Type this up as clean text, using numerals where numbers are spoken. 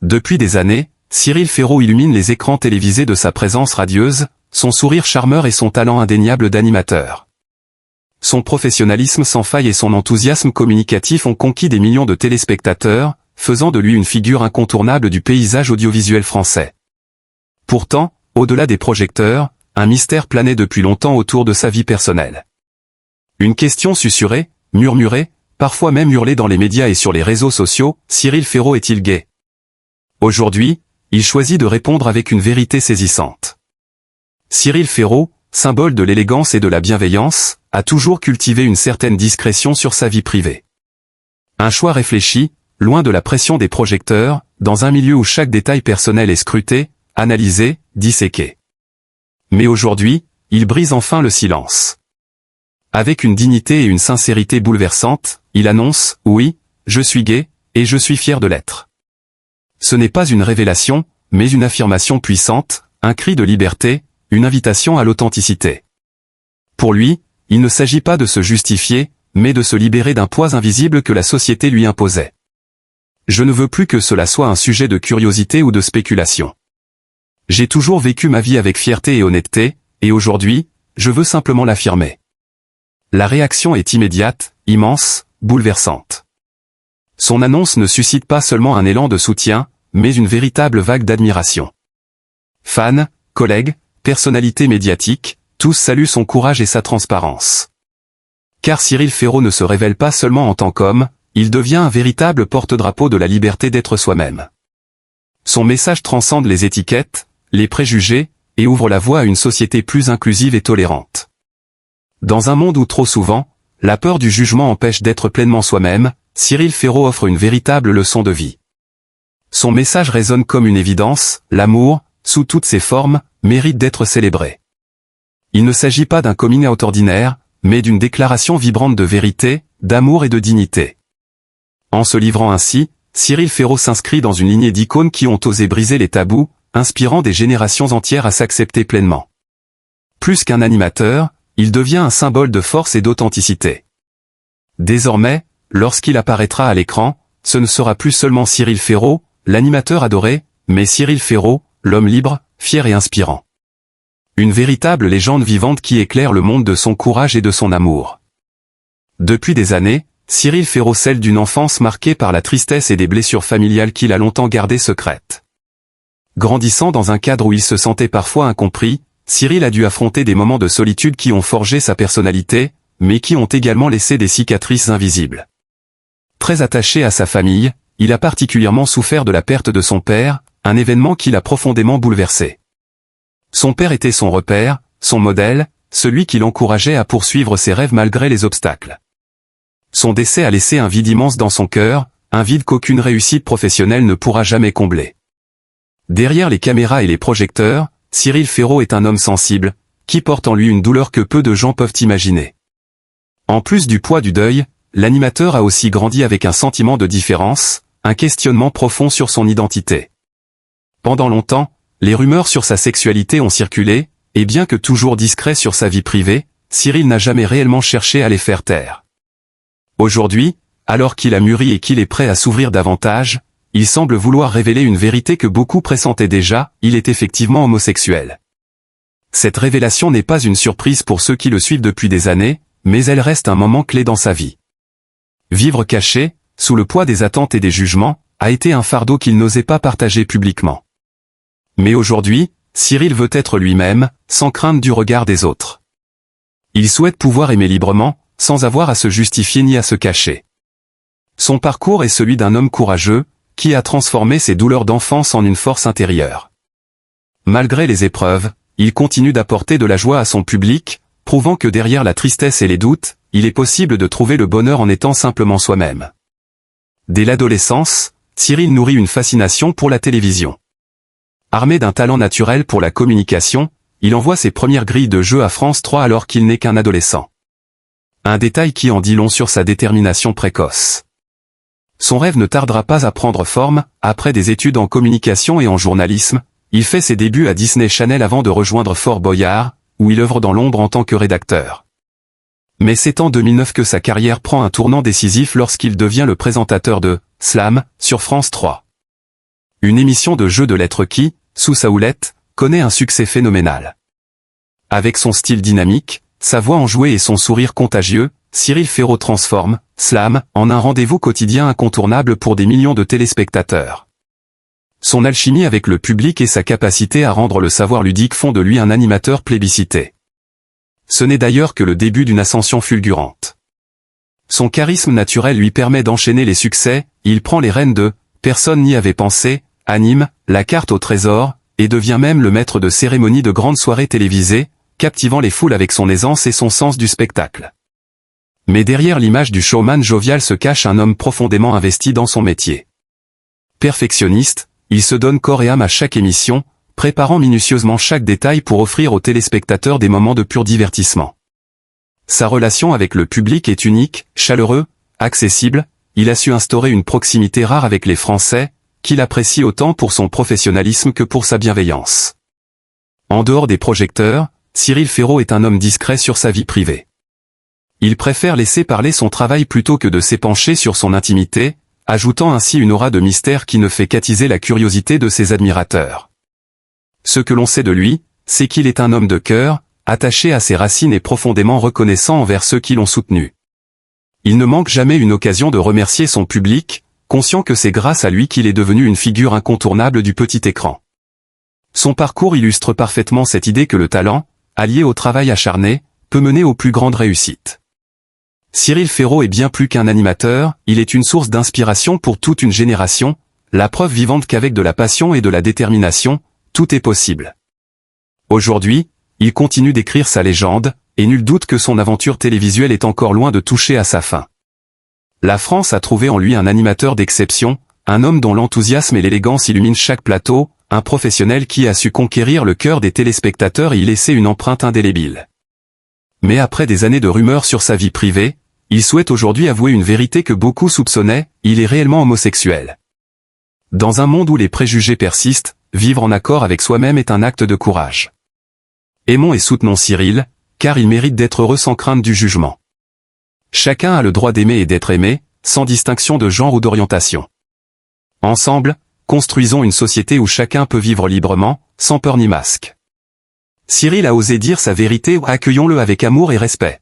Depuis des années, Cyril Ferraud illumine les écrans télévisés de sa présence radieuse, son sourire charmeur et son talent indéniable d'animateur. Son professionnalisme sans faille et son enthousiasme communicatif ont conquis des millions de téléspectateurs, faisant de lui une figure incontournable du paysage audiovisuel français. Pourtant, au-delà des projecteurs, un mystère planait depuis longtemps autour de sa vie personnelle. Une question susurrée, murmurée, parfois même hurlée dans les médias et sur les réseaux sociaux, Cyril Ferraud est-il gay? Aujourd'hui, il choisit de répondre avec une vérité saisissante. Cyril Ferraud, symbole de l'élégance et de la bienveillance, a toujours cultivé une certaine discrétion sur sa vie privée. Un choix réfléchi, loin de la pression des projecteurs, dans un milieu où chaque détail personnel est scruté, analysé, disséqué. Mais aujourd'hui, il brise enfin le silence. Avec une dignité et une sincérité bouleversantes, il annonce « Oui, je suis gay, et je suis fier de l'être ». Ce n'est pas une révélation, mais une affirmation puissante, un cri de liberté, une invitation à l'authenticité. Pour lui, il ne s'agit pas de se justifier, mais de se libérer d'un poids invisible que la société lui imposait. Je ne veux plus que cela soit un sujet de curiosité ou de spéculation. J'ai toujours vécu ma vie avec fierté et honnêteté, et aujourd'hui, je veux simplement l'affirmer. La réaction est immédiate, immense, bouleversante. Son annonce ne suscite pas seulement un élan de soutien, mais une véritable vague d'admiration. Fans, collègues, personnalités médiatiques, tous saluent son courage et sa transparence. Car Cyril Ferraud ne se révèle pas seulement en tant qu'homme, il devient un véritable porte-drapeau de la liberté d'être soi-même. Son message transcende les étiquettes, les préjugés, et ouvre la voie à une société plus inclusive et tolérante. Dans un monde où trop souvent, la peur du jugement empêche d'être pleinement soi-même, Cyril Ferraud offre une véritable leçon de vie. Son message résonne comme une évidence, l'amour, sous toutes ses formes, mérite d'être célébré. Il ne s'agit pas d'un coming out ordinaire, mais d'une déclaration vibrante de vérité, d'amour et de dignité. En se livrant ainsi, Cyril Ferraud s'inscrit dans une lignée d'icônes qui ont osé briser les tabous, inspirant des générations entières à s'accepter pleinement. Plus qu'un animateur, il devient un symbole de force et d'authenticité. Désormais, lorsqu'il apparaîtra à l'écran, ce ne sera plus seulement Cyril Ferraud, l'animateur adoré, mais Cyril Ferraud, l'homme libre, fier et inspirant. Une véritable légende vivante qui éclaire le monde de son courage et de son amour. Depuis des années, Cyril Ferraud scelle d'une enfance marquée par la tristesse et des blessures familiales qu'il a longtemps gardées secrètes. Grandissant dans un cadre où il se sentait parfois incompris, Cyril a dû affronter des moments de solitude qui ont forgé sa personnalité, mais qui ont également laissé des cicatrices invisibles. Très attaché à sa famille, il a particulièrement souffert de la perte de son père, un événement qui l'a profondément bouleversé. Son père était son repère, son modèle, celui qui l'encourageait à poursuivre ses rêves malgré les obstacles. Son décès a laissé un vide immense dans son cœur, un vide qu'aucune réussite professionnelle ne pourra jamais combler. Derrière les caméras et les projecteurs, Cyril Ferraud est un homme sensible, qui porte en lui une douleur que peu de gens peuvent imaginer. En plus du poids du deuil, l'animateur a aussi grandi avec un sentiment de différence, un questionnement profond sur son identité. Pendant longtemps, les rumeurs sur sa sexualité ont circulé, et bien que toujours discret sur sa vie privée, Cyril n'a jamais réellement cherché à les faire taire. Aujourd'hui, alors qu'il a mûri et qu'il est prêt à s'ouvrir davantage, il semble vouloir révéler une vérité que beaucoup pressentaient déjà, il est effectivement homosexuel. Cette révélation n'est pas une surprise pour ceux qui le suivent depuis des années, mais elle reste un moment clé dans sa vie. Vivre caché, sous le poids des attentes et des jugements, a été un fardeau qu'il n'osait pas partager publiquement. Mais aujourd'hui, Cyril veut être lui-même, sans crainte du regard des autres. Il souhaite pouvoir aimer librement, sans avoir à se justifier ni à se cacher. Son parcours est celui d'un homme courageux, qui a transformé ses douleurs d'enfance en une force intérieure. Malgré les épreuves, il continue d'apporter de la joie à son public, prouvant que derrière la tristesse et les doutes, il est possible de trouver le bonheur en étant simplement soi-même. Dès l'adolescence, Cyril nourrit une fascination pour la télévision. Armé d'un talent naturel pour la communication, il envoie ses premières grilles de jeu à France 3 alors qu'il n'est qu'un adolescent. Un détail qui en dit long sur sa détermination précoce. Son rêve ne tardera pas à prendre forme, après des études en communication et en journalisme, il fait ses débuts à Disney Channel avant de rejoindre Fort Boyard, où il œuvre dans l'ombre en tant que rédacteur. Mais c'est en 2009 que sa carrière prend un tournant décisif lorsqu'il devient le présentateur de Slam sur France 3. Une émission de jeu de lettres qui, sous sa houlette, connaît un succès phénoménal. Avec son style dynamique, sa voix enjouée et son sourire contagieux, Cyril Ferraud transforme Slam en un rendez-vous quotidien incontournable pour des millions de téléspectateurs. Son alchimie avec le public et sa capacité à rendre le savoir ludique font de lui un animateur plébiscité. Ce n'est d'ailleurs que le début d'une ascension fulgurante. Son charisme naturel lui permet d'enchaîner les succès, il prend les rênes de « Personne n'y avait pensé », anime « La carte au trésor » et devient même le maître de cérémonie de grandes soirées télévisées, captivant les foules avec son aisance et son sens du spectacle. Mais derrière l'image du showman jovial se cache un homme profondément investi dans son métier. Perfectionniste, il se donne corps et âme à chaque émission, préparant minutieusement chaque détail pour offrir aux téléspectateurs des moments de pur divertissement. Sa relation avec le public est unique, chaleureux, accessible, il a su instaurer une proximité rare avec les Français, qu'il apprécie autant pour son professionnalisme que pour sa bienveillance. En dehors des projecteurs, Cyril Ferraud est un homme discret sur sa vie privée. Il préfère laisser parler son travail plutôt que de s'épancher sur son intimité, ajoutant ainsi une aura de mystère qui ne fait qu'attiser la curiosité de ses admirateurs. Ce que l'on sait de lui, c'est qu'il est un homme de cœur, attaché à ses racines et profondément reconnaissant envers ceux qui l'ont soutenu. Il ne manque jamais une occasion de remercier son public, conscient que c'est grâce à lui qu'il est devenu une figure incontournable du petit écran. Son parcours illustre parfaitement cette idée que le talent, allié au travail acharné, peut mener aux plus grandes réussites. Cyril Ferraud est bien plus qu'un animateur, il est une source d'inspiration pour toute une génération, la preuve vivante qu'avec de la passion et de la détermination, tout est possible. Aujourd'hui, il continue d'écrire sa légende, et nul doute que son aventure télévisuelle est encore loin de toucher à sa fin. La France a trouvé en lui un animateur d'exception, un homme dont l'enthousiasme et l'élégance illuminent chaque plateau, un professionnel qui a su conquérir le cœur des téléspectateurs et y laisser une empreinte indélébile. Mais après des années de rumeurs sur sa vie privée, il souhaite aujourd'hui avouer une vérité que beaucoup soupçonnaient, il est réellement homosexuel. Dans un monde où les préjugés persistent, vivre en accord avec soi-même est un acte de courage. Aimons et soutenons Cyril, car il mérite d'être heureux sans crainte du jugement. Chacun a le droit d'aimer et d'être aimé, sans distinction de genre ou d'orientation. Ensemble, construisons une société où chacun peut vivre librement, sans peur ni masque. Cyril a osé dire sa vérité, accueillons-le avec amour et respect.